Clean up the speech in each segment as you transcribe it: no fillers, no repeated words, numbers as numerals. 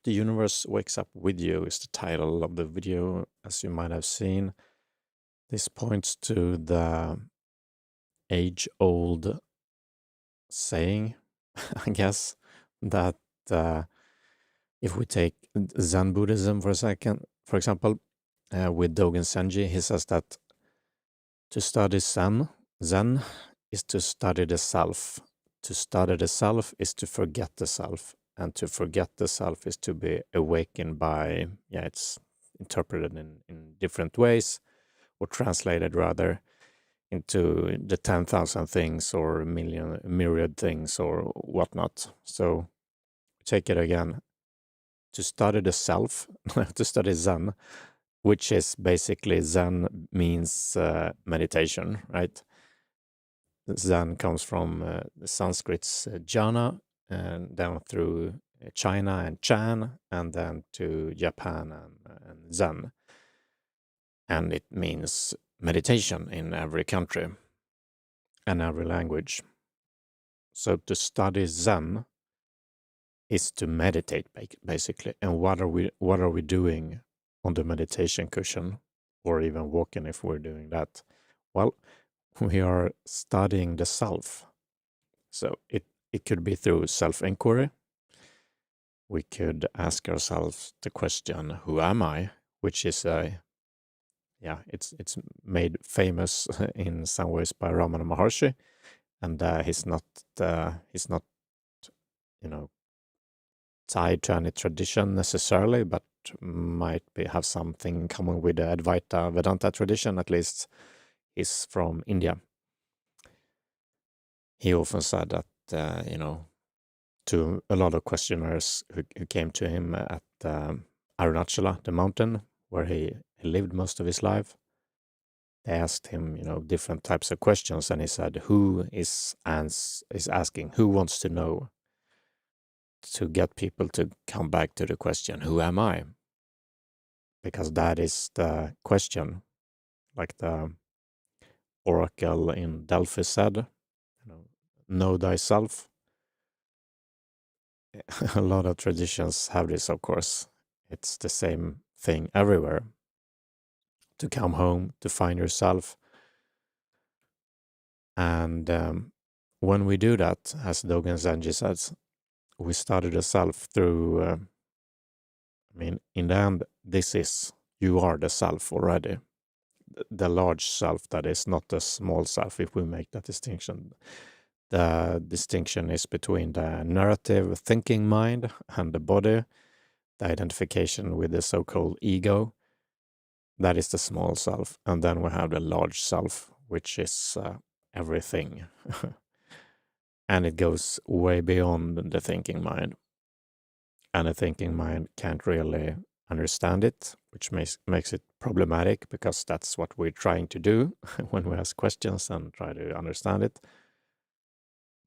The Universe Wakes Up With You is the title of the video, as you might have seen. This points to the age-old saying, I guess, that if we take Zen Buddhism for a second, for example, with Dogen Zenji, he says that to study Zen is to study the self. To study the self is to forget the self. And to forget the self is to be awakened by, it's interpreted in different ways, or translated rather, into the 10,000 things or myriad things or whatnot. So take it again. To study the self, to study Zen, which is basically Zen means meditation, right? Zen comes from the Sanskrit's jhana, and down through China and Chan, and then to Japan and Zen. And it means meditation in every country and every language. So to study Zen is to meditate, basically. And what are we doing on the meditation cushion, or even walking if we're doing that? Well, we are studying the self. So it could be through self-inquiry. We could ask ourselves the question, who am I? Which is it's made famous in some ways by Ramana Maharishi, and he's not tied to any tradition necessarily, but might have something in common with the Advaita Vedanta tradition. At least he's from India. He often said that to a lot of questioners who came to him at Arunachala, the mountain where he lived most of his life, they asked him, different types of questions, and he said, "Who is asking? Who wants to know?" To get people to come back to the question, "Who am I?" Because that is the question, like the oracle in Delphi said, "Know thyself." A lot of traditions have this, of course. It's the same thing everywhere. To come home, to find yourself. And when we do that, as Dogen Zenji says, we study the self through, in the end, you are the self already. The large self, that is not the small self, if we make that distinction. The distinction is between the narrative thinking mind and the body, the identification with the so-called ego. That is the small self. And then we have the large self, which is everything. And it goes way beyond the thinking mind. And the thinking mind can't really understand it, which makes it problematic, because that's what we're trying to do when we ask questions and try to understand it.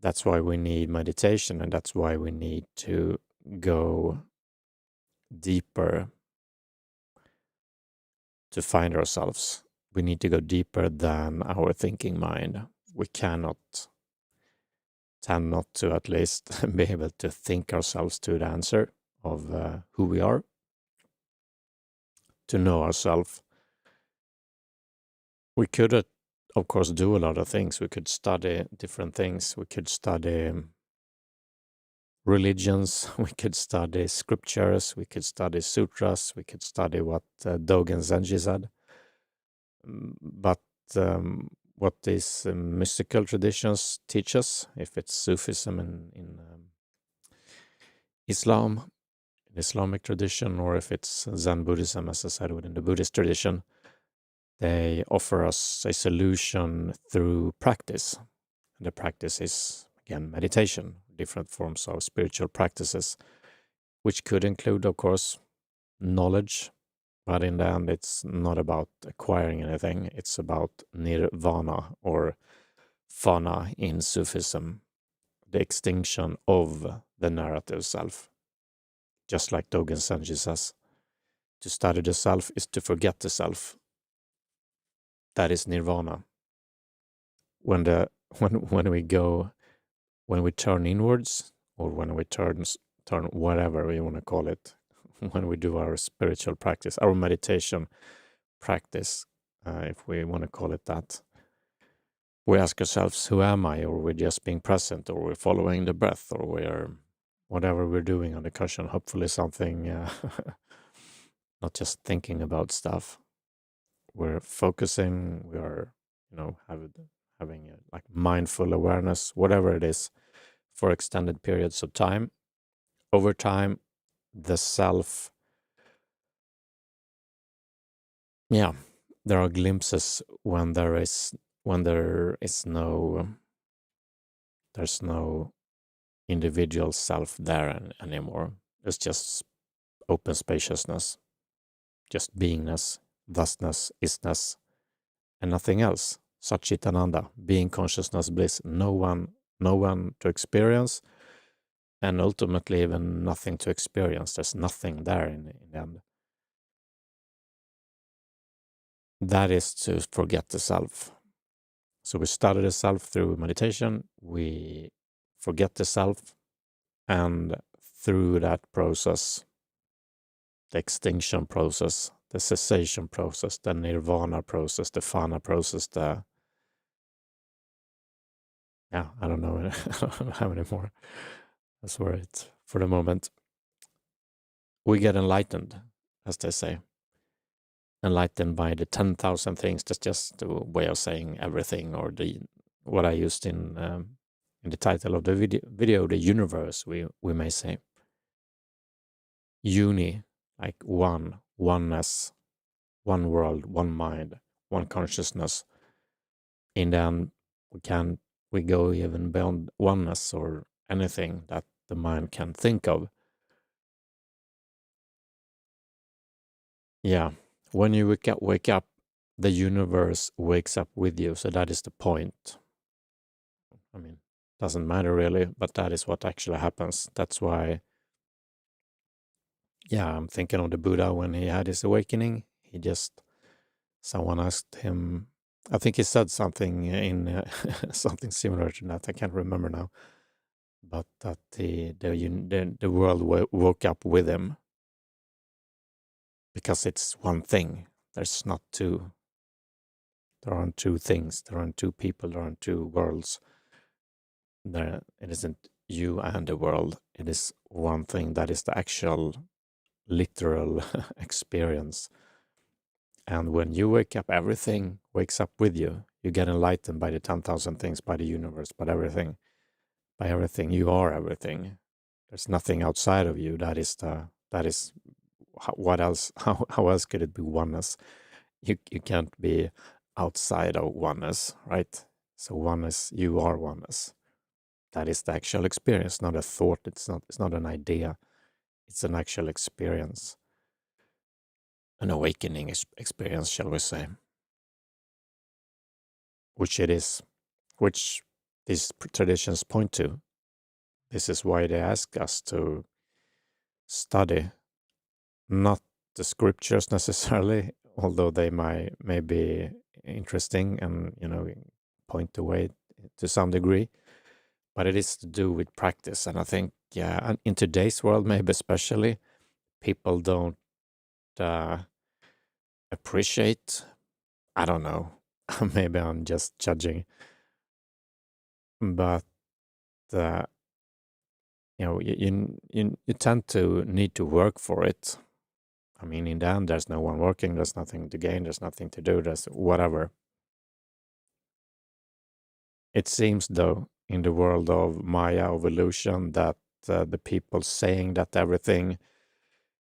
That's why we need meditation, and that's why we need to go deeper to find ourselves. We need to go deeper than our thinking mind. We tend not to, at least, be able to think ourselves to the answer of who we are, to know ourselves. We could, of course, do a lot of things. We could study different things. We could study religions. We could study scriptures. We could study sutras. We could study what Dogen Zenji said. But what these mystical traditions teach us, if it's Sufism in Islam, in Islamic tradition, or if it's Zen Buddhism, as I said, within the Buddhist tradition, they offer us a solution through practice. And the practice is, again, meditation, different forms of spiritual practices, which could include, of course, knowledge. But in the end, it's not about acquiring anything. It's about nirvana, or fanaa in Sufism, the extinction of the narrative self. Just like Dogen Zenji says, to study the self is to forget the self. That is nirvana. When we turn inwards, or when we turn whatever you want to call it, when we do our spiritual practice, our meditation practice, if we want to call it that. We ask ourselves, who am I? Or we're just being present, or we're following the breath, or we're whatever we're doing on the cushion, hopefully something, not just thinking about stuff. We're focusing, we are, having like mindful awareness, whatever it is, for extended periods of time. Over time, the self, there are glimpses when there's no individual self there anymore. It's just open spaciousness, just beingness, thusness, isness, and nothing else. Satchitananda, being, consciousness, bliss. No one to experience, and ultimately even nothing to experience. There's nothing there in the end. That is to forget the self. So we study the self through meditation, we forget the self, and through that process, the extinction process, the cessation process, the nirvana process, the fanaa process, I don't know, I don't have any more. That's where it, for the moment, we get enlightened, as they say. Enlightened by the 10,000 things. That's just a way of saying everything, or what I used in the title of the video, the universe, we may say. Uni, like oneness, one world, one mind, one consciousness. And then we go even beyond oneness, or anything that the mind can think of. Yeah. When you wake up, the universe wakes up with you. So that is the point. I mean, doesn't matter really, but that is what actually happens. That's why, I'm thinking of the Buddha when he had his awakening. Someone asked him, I think he said something in something similar to that. I can't remember now, but that the world woke up with him, because it's one thing. There's not two. There aren't two things. There aren't two people. There aren't two worlds. It isn't you and the world. It is one thing that is the actual literal experience. And when you wake up, everything wakes up with you. You get enlightened by the 10,000 things, by the universe, by everything. By everything, you are everything. There's nothing outside of you. That is what else? How else could it be oneness? You can't be outside of oneness, right? So oneness, you are oneness. That is the actual experience, not a thought. It's not an idea. It's an actual experience. An awakening experience, shall we say. Which it is. Which these traditions point to. This is why they ask us to study, not the scriptures necessarily, although they may be interesting and point the way to some degree, but it is to do with practice. And I think, and in today's world, maybe especially, people don't appreciate. I don't know. Maybe I'm just judging, but you tend to need to work for it. I mean, in the end, there's no one working. There's nothing to gain. There's nothing to do. There's whatever. It seems, though, in the world of Maya, of illusion, that the people saying that everything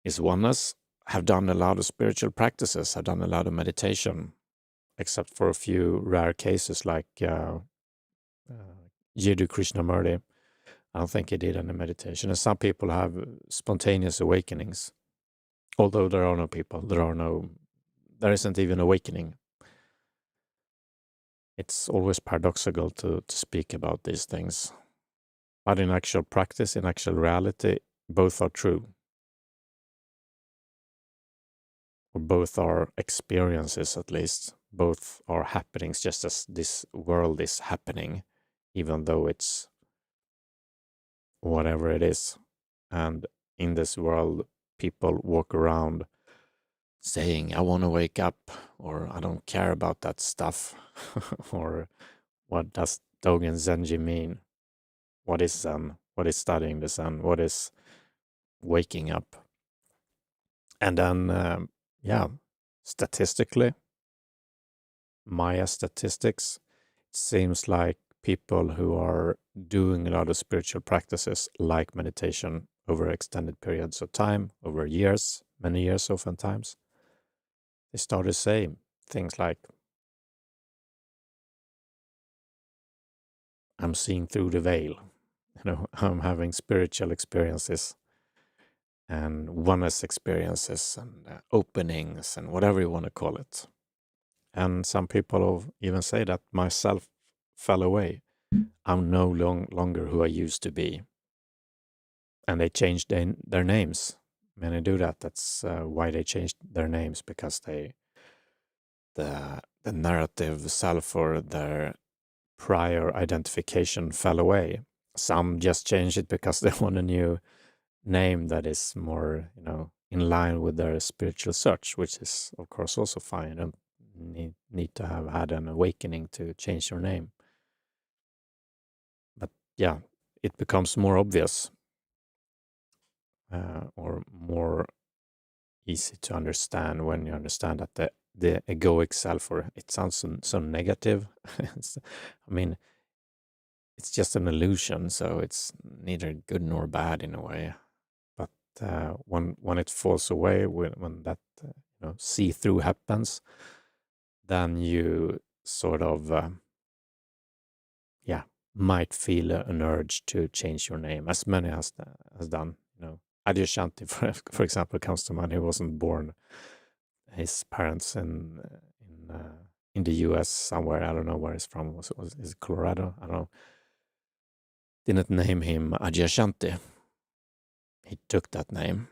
is oneness have done a lot of spiritual practices, have done a lot of meditation, except for a few rare cases like Jiddu Krishnamurti. I don't think he did any meditation. And some people have spontaneous awakenings. Although there are no people, there isn't even awakening. It's always paradoxical to speak about these things. But in actual practice, in actual reality, both are true. Or both are experiences, at least. Both are happenings, just as this world is happening, even though it's whatever it is. And in this world, people walk around saying, I want to wake up, or I don't care about that stuff, or what does Dogen Zenji mean? What is Zen? What is studying the Zen? What is waking up? And then, statistically, Maya statistics, it seems like people who are doing a lot of spiritual practices like meditation over extended periods of time, over years, many years oftentimes, they start to say things like, I'm seeing through the veil, I'm having spiritual experiences and oneness experiences and openings and whatever you want to call it. And some people even say that myself fell away. I'm no longer who I used to be. And they changed their names. Many do that. That's why they changed their names, because the narrative self or their prior identification fell away. Some just changed it because they want a new name that is more, in line with their spiritual search, which is, of course, also fine. You don't need to have had an awakening to change your name. But yeah, it becomes more obvious or more easy to understand when you understand that the egoic self, or it sounds so negative. It's just an illusion, so it's neither good nor bad in a way. But when it falls away, when that see-through happens, then you sort of might feel an urge to change your name, as many has done. Adyashanti, for example, comes to mind. He wasn't born. His parents in the U.S. somewhere. I don't know where he's from. Is it Colorado? I don't know. Didn't name him Adyashanti. He took that name,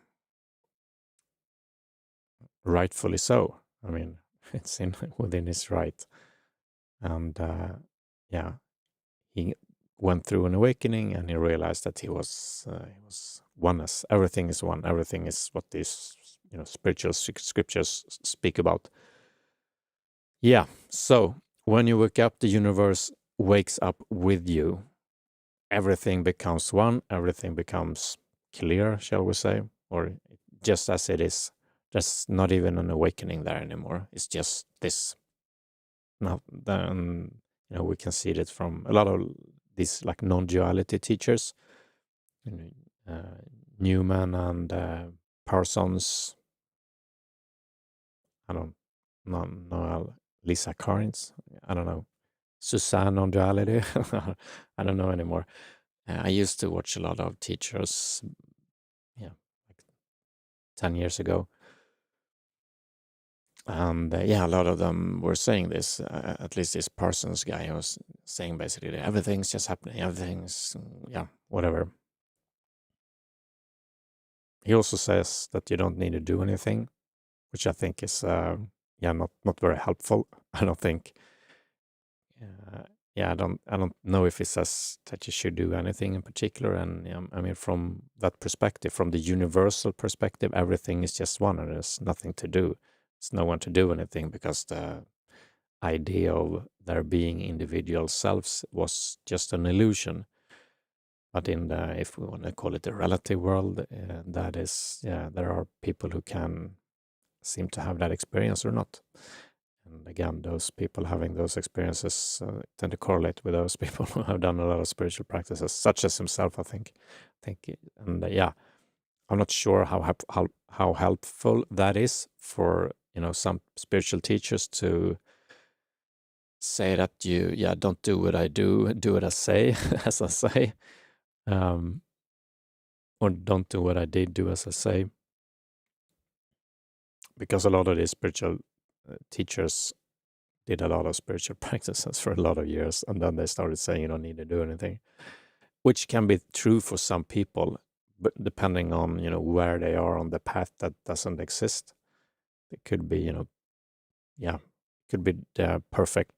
rightfully so. It's within his right, and he went through an awakening, and he realized that he was oneness. Everything is one. Everything is what these spiritual scriptures speak about. Yeah. So when you wake up, the universe wakes up with you. Everything becomes one. Everything becomes clear, shall we say, or just as it is. There's not even an awakening there anymore. It's just this. Now, then, we can see it from a lot of these like non-duality teachers, Newman and Parsons. I don't know Lisa Carnes. I don't know Suzanne on duality. I don't know anymore. I used to watch a lot of teachers, like 10 years ago. And a lot of them were saying this, at least this Parsons guy was saying basically that everything's just happening, everything's, whatever. He also says that you don't need to do anything, which I think is, not very helpful. I don't think, I don't know if he says that you should do anything in particular. And from that perspective, from the universal perspective, everything is just one, and there's nothing to do. There's no one to do anything, because the idea of there being individual selves was just an illusion. But if we want to call it the relative world, that is, there are people who can seem to have that experience or not. And again, those people having those experiences tend to correlate with those people who have done a lot of spiritual practices, such as himself, I think. And I'm not sure how helpful that is for some spiritual teachers to say that you don't do what I do what I say, as I say, or don't do what I did do as I say, because a lot of these spiritual teachers did a lot of spiritual practices for a lot of years, and then they started saying you don't need to do anything, which can be true for some people, but depending on where they are on the path, that doesn't exist. It could be could be the perfect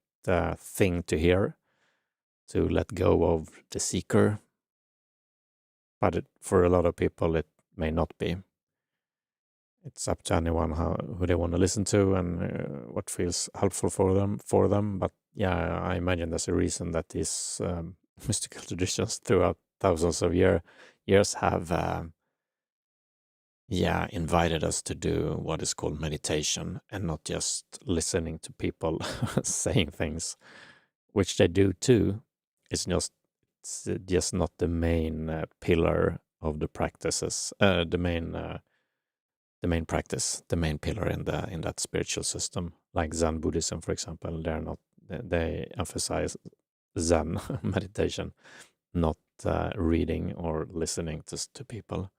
thing to hear, to let go of the seeker, but for a lot of people it may not be. it's up to anyone who they want to listen to and what feels helpful for them. But yeah, I imagine there's a reason that these mystical traditions throughout thousands of years have invited us to do what is called meditation and not just listening to people saying things, which they do too. It's just not the main pillar of the practices, the main practice, the main pillar in that spiritual system, like Zen Buddhism, for example. They emphasize Zen meditation, not reading or listening to people.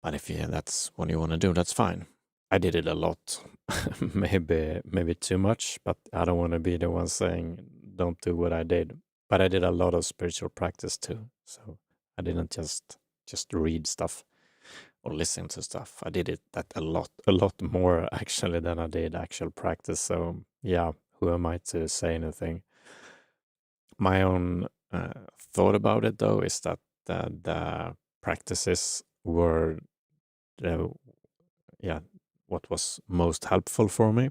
But if that's what you want to do, that's fine. I did it a lot, maybe too much, but I don't want to be the one saying don't do what I did. But I did a lot of spiritual practice too, so I didn't just read stuff or listen to stuff. I did that a lot more actually than I did actual practice. So yeah, who am I to say anything? My own thought about it though is that the practices were what was most helpful for me.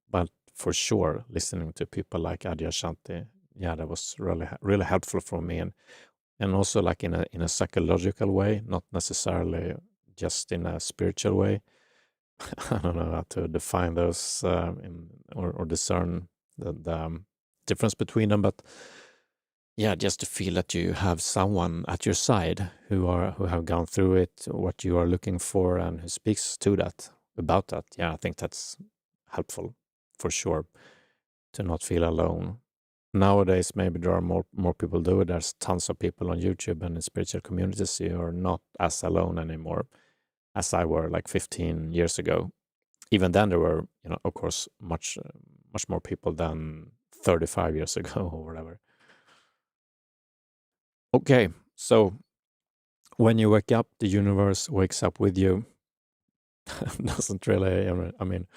But for sure, listening to people like Adyashanti, that was really helpful for me, and also like in a psychological way, not necessarily just in a spiritual way. I don't know how to define those or discern the difference between them, but yeah, just to feel that you have someone at your side who have gone through it, what you are looking for, and who speaks about that. Yeah, I think that's helpful for sure, to not feel alone. Nowadays, maybe there are more people do it. There's tons of people on YouTube and in spiritual communities who are not as alone anymore as I were like 15 years ago. Even then, there were, of course, much more people than 35 years ago or whatever. Okay, so when you wake up, the universe wakes up with you. Doesn't really, I mean,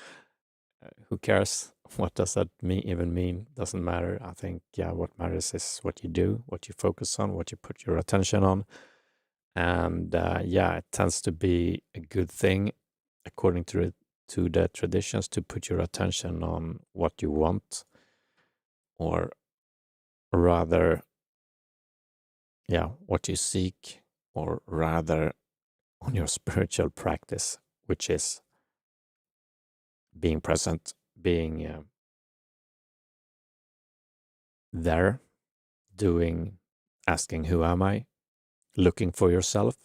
who cares? What does that even mean? Doesn't matter. I think, what matters is what you do, what you focus on, what you put your attention on. And it tends to be a good thing, according to the traditions, to put your attention on what you want, or rather, what you seek, or rather on your spiritual practice, which is being present, being there, asking, who am I? Looking for yourself.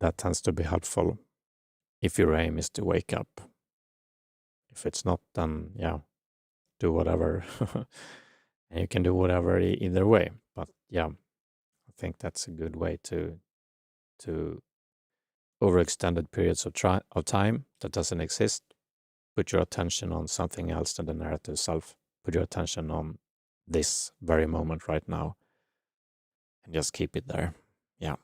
That tends to be helpful if your aim is to wake up. If it's not, then do whatever. And you can do whatever either way. But I think that's a good way to over extended periods of time that doesn't exist, put your attention on something else than the narrative self. Put your attention on this very moment right now and just keep it there. Yeah.